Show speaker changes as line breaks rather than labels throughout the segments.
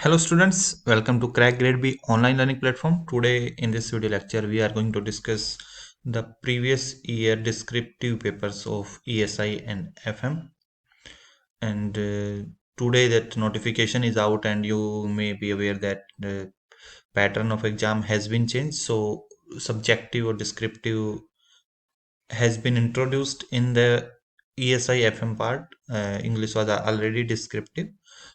Hello students, welcome to Crack Grade B online learning platform. Today in this video lecture we are going to discuss the previous year descriptive papers of ESI and FM, and today that notification is out and you may be aware that the pattern of exam has been changed, so subjective or descriptive has been introduced in the ESI FM part. English was already descriptive.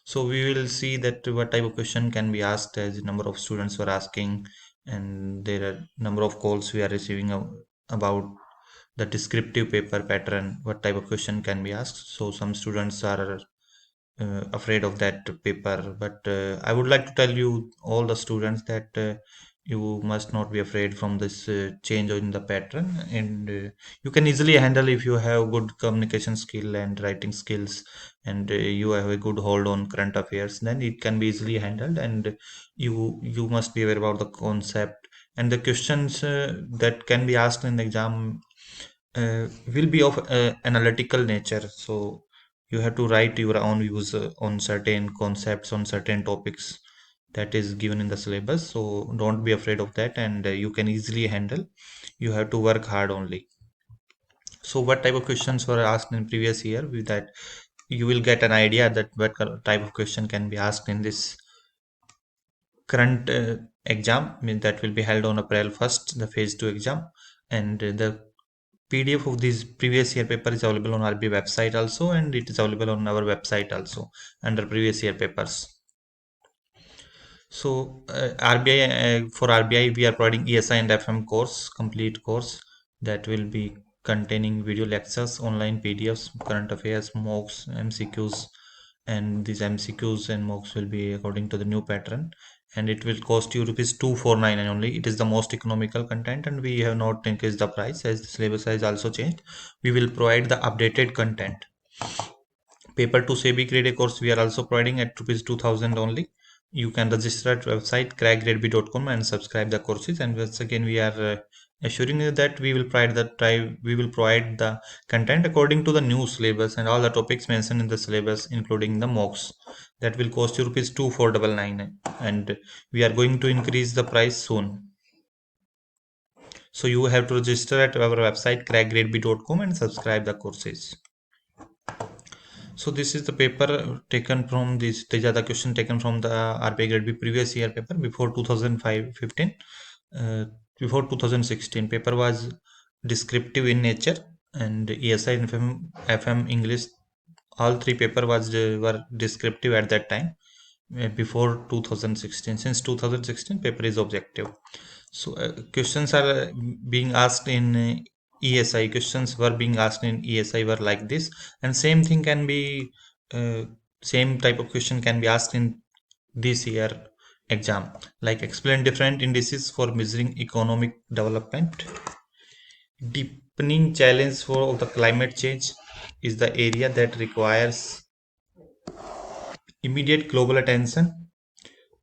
So we will see that what type of question can be asked as number of students were asking, and there are number of calls we are receiving about the descriptive paper pattern, what type of question can be asked. So some students are afraid of that paper, but I would like to tell you all the students that you must not be afraid from this change in the pattern, and you can easily handle if you have good communication skill and writing skills, and you have a good hold on current affairs, then it can be easily handled, and you must be aware about the concept and the questions that can be asked in the exam will be of analytical nature. So you have to write your own views on certain concepts, on certain topics that is given in the syllabus. So don't be afraid of that, and you can easily handle. You have to work hard only. So what type of questions were asked in previous year? With that, you will get an idea that what type of question can be asked in this current exam. That will be held on April 1st, the phase 2 exam, and the PDF of this previous year paper is available on RBI website also, and it is available on our website also under previous year papers. So RBI for RBI we are providing ESI and FM course, complete course that will be containing video lectures, online PDFs, current affairs, mocks, MCQs, and these MCQs and mocks will be according to the new pattern, and it will cost you rupees 249 only. It is the most economical content, and we have not increased the price as the syllabus has also changed. We will provide the updated content. Paper to SEBI grade course we are also providing at rupees 2000 only. You can register at website crackgradeb.com and subscribe the courses. And once again, we are assuring you that we will provide the content according to the new syllabus and all the topics mentioned in the syllabus, including the mocks. That will cost you rupees 2499, and we are going to increase the price soon. So you have to register at our website crackgradeb.com and subscribe the courses. So this is the paper taken from this. These are the question taken from the RBI Grade B previous year paper before 2015. Before 2016, paper was descriptive in nature, and ESI and FM English, all three paper were descriptive at that time. Before 2016, since 2016, paper is objective. So questions are being asked in ESI. Questions were being asked in ESI were like this, and same thing can be same type of question can be asked in this year exam. Like explain different indices for measuring economic development. Deepening challenge for the climate change is the area that requires immediate global attention.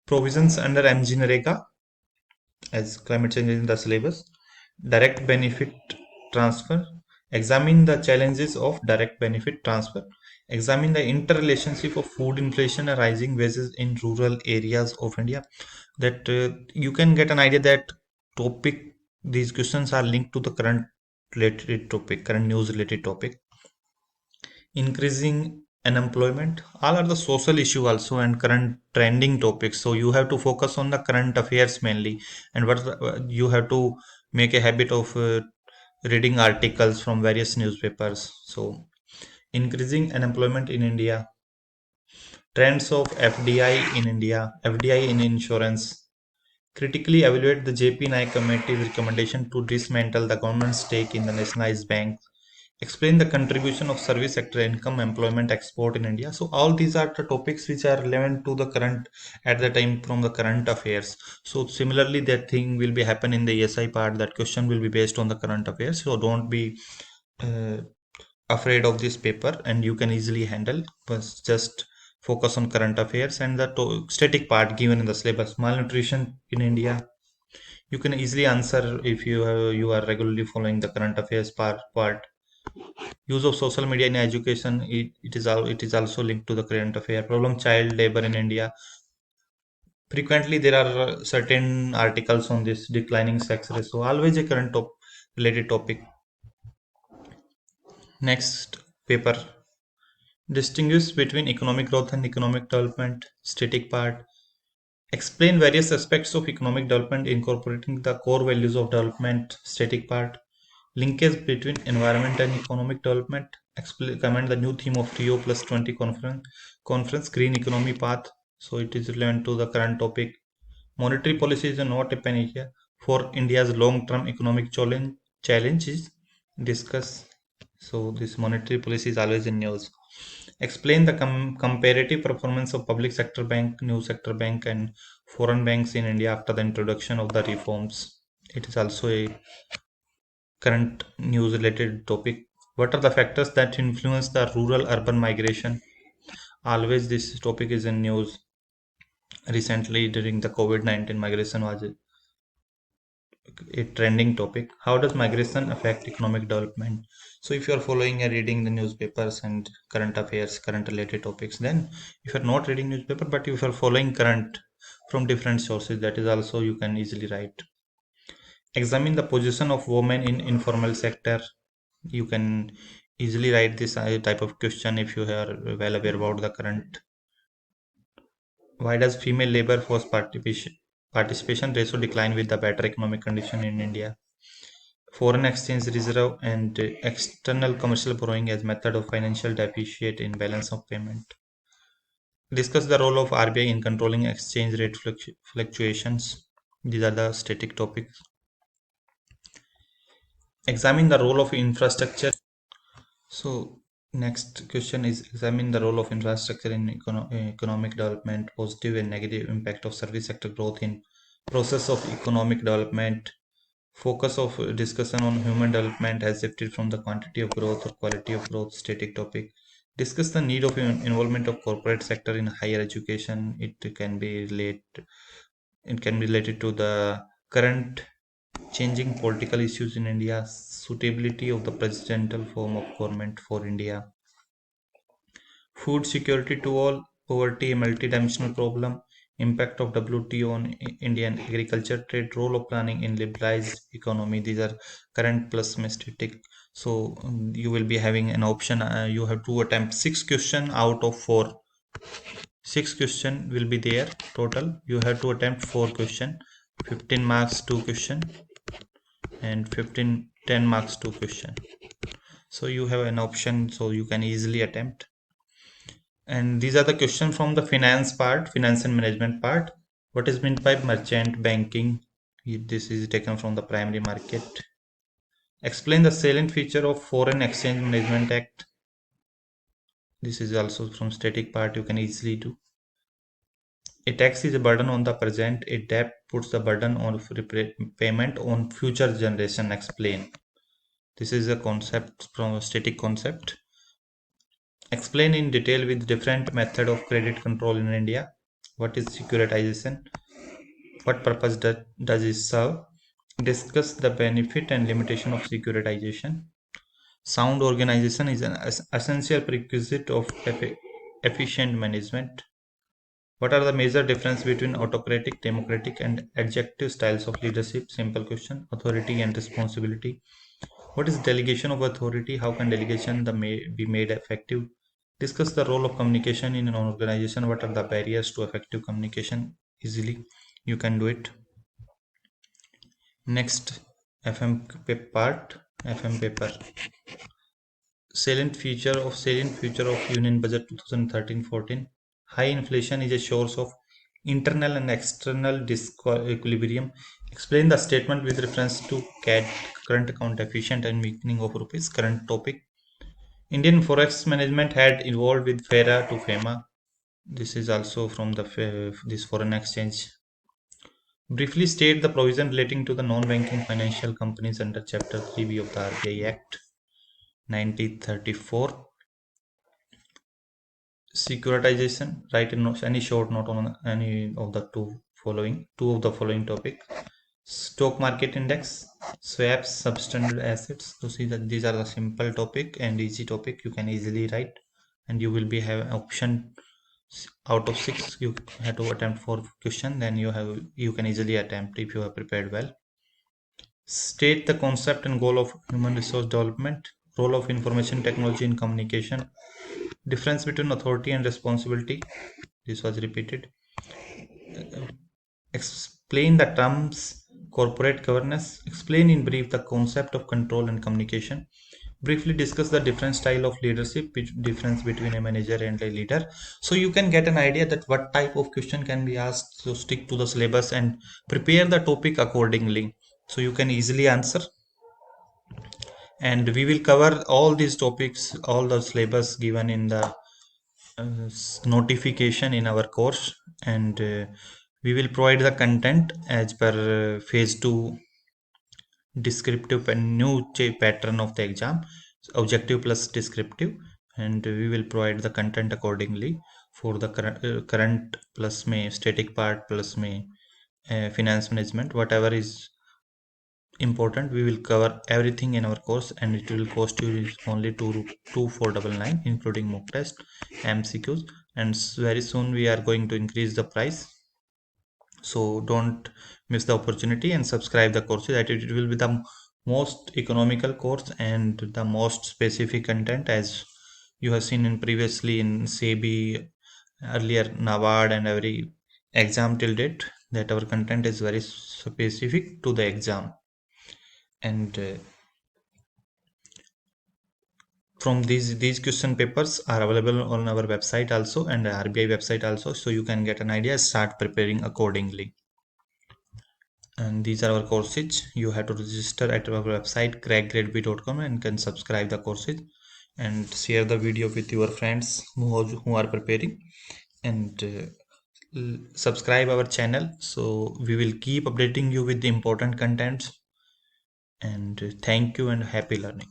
Provisions under MGNREGA, as climate change is in the syllabus. Direct benefit transfer. Examine the challenges of direct benefit transfer. Examine the interrelationship of food inflation and rising wages in rural areas of India. That you can get an idea that topic these questions are linked to the current related topic, current news related topic. Increasing unemployment, all are the social issue also and current trending topics, so you have to focus on the current affairs mainly, and you have to make a habit of reading articles from various newspapers. So increasing unemployment in India, trends of FDI in India, FDI in insurance, critically evaluate the JP Naik committee's recommendation to dismantle the government's stake in the nationalized bank. Explain the contribution of service sector income, employment, export in India. So all these are the topics which are relevant to the current at the time from the current affairs. So similarly, that thing will be happen in the ESI part. That question will be based on the current affairs. So don't be uh, afraid of this paper, and you can easily handle. But just focus on current affairs and the static part given in the syllabus. Malnutrition in India, you can easily answer if you are regularly following the current affairs part. Use of social media in education, it is also linked to the current affair. Problem child labor in India. Frequently, there are certain articles on this declining sex ratio, always a current related topic. Next paper, distinguish between economic growth and economic development, static part. Explain various aspects of economic development incorporating the core values of development, static part. Linkage between environment and economic development. Comment the new theme of Rio Plus 20 conference Green Economy Path. So it is relevant to the current topic. Monetary policy is not a panacea for India's long-term economic challenges. Discuss. So this monetary policy is always in news. Explain the comparative performance of public sector bank, new sector bank, and foreign banks in India after the introduction of the reforms. It is also a current news related topic. What are the factors that influence the rural urban migration? Always this topic is in news. Recently during the COVID-19, migration was a trending topic. How does migration affect economic development? So if you are following and reading the newspapers and current affairs, current related topics, then if you're not reading newspaper, but if you're following current from different sources, that is also you can easily write. Examine the position of women in informal sector. You can easily write this type of question if you are well aware about the current. Why does female labor force participation ratio decline with the better economic condition in India? Foreign exchange reserve and external commercial borrowing as method of financial deficit in balance of payment. Discuss the role of RBI in controlling exchange rate fluctuations. These are the static topics. Examine the role of infrastructure. So next question is examine the role of infrastructure in economic development, positive and negative impact of service sector growth in process of economic development. Focus of discussion on human development has shifted from the quantity of growth or quality of growth, static topic. Discuss the need of involvement of corporate sector in higher education. It can be related to the current changing political issues in India, suitability of the presidential form of government for India. Food security to all, poverty, a multidimensional problem, impact of WTO on Indian agriculture trade, role of planning in liberalized economy. These are current plus static. So you will be having an option. You have to attempt 6 questions out of 4. 6 questions will be there total. You have to attempt 4 questions. 15 marks 2 questions and 10 marks 2 questions. So you have an option, so you can easily attempt. And these are the questions from the finance and management part. What is meant by merchant banking? This is taken from the primary market. Explain the salient feature of Foreign Exchange Management Act. This is also from static part, you can easily do. A tax is a burden on the present. A debt puts the burden on payment on future generation. Explain. This is a concept from a static concept. Explain in detail with different method of credit control in India. What is securitization? What purpose does it serve? Discuss the benefit and limitation of securitization. Sound organization is an essential prerequisite of efficient management. What are the major differences between autocratic, democratic, and adjective styles of leadership? Simple question. Authority and responsibility. What is delegation of authority? How can delegation be made effective? Discuss the role of communication in an organization. What are the barriers to effective communication? Easily, you can do it. Next, FM part, FM paper. Salient future of Union Budget 2013-14. High inflation is a source of internal and external disequilibrium. Explain the statement with reference to CAD, current account efficient, and weakening of rupees. Current topic. Indian forex management had evolved with FERA to FEMA. This is also from the this foreign exchange. Briefly state the provision relating to the non-banking financial companies under Chapter 3B of the RBI Act 1934. Securitization. Write in any short note on any of the two of the following topic. Stock market index, swaps, substandard assets. So see that these are the simple topic and easy topic. You can easily write, and you will be have an option. out of 6 you have to attempt 4 question, then you can easily attempt if you have prepared well. State the concept and goal of human resource development, role of information technology in communication, difference between authority and responsibility. This was repeated. Explain the terms corporate governance. Explain in brief the concept of control and communication. Briefly discuss the different style of leadership, which difference between a manager and a leader. So you can get an idea that what type of question can be asked. So stick to the syllabus and prepare the topic accordingly. So you can easily answer. And we will cover all these topics, all the syllabus given in the notification in our course, and we will provide the content as per phase 2 descriptive and new pattern of the exam, objective plus descriptive, and we will provide the content accordingly for the current plus may static part plus may finance management, whatever is important. We will cover everything in our course, and it will cost you only 2499 including mock test, MCQs, and very soon we are going to increase the price. So don't miss the opportunity and subscribe the course. That it will be the most economical course and the most specific content, as you have seen in previously in SEBI, earlier NABARD, and every exam till date, that our content is very specific to the exam. And from these question papers are available on our website also, and RBI website also, so you can get an idea, start preparing accordingly. And these are our courses. You have to register at our website crackgradeb.com and can subscribe the courses and share the video with your friends who are preparing, and subscribe our channel, so we will keep updating you with the important contents. And thank you and happy learning.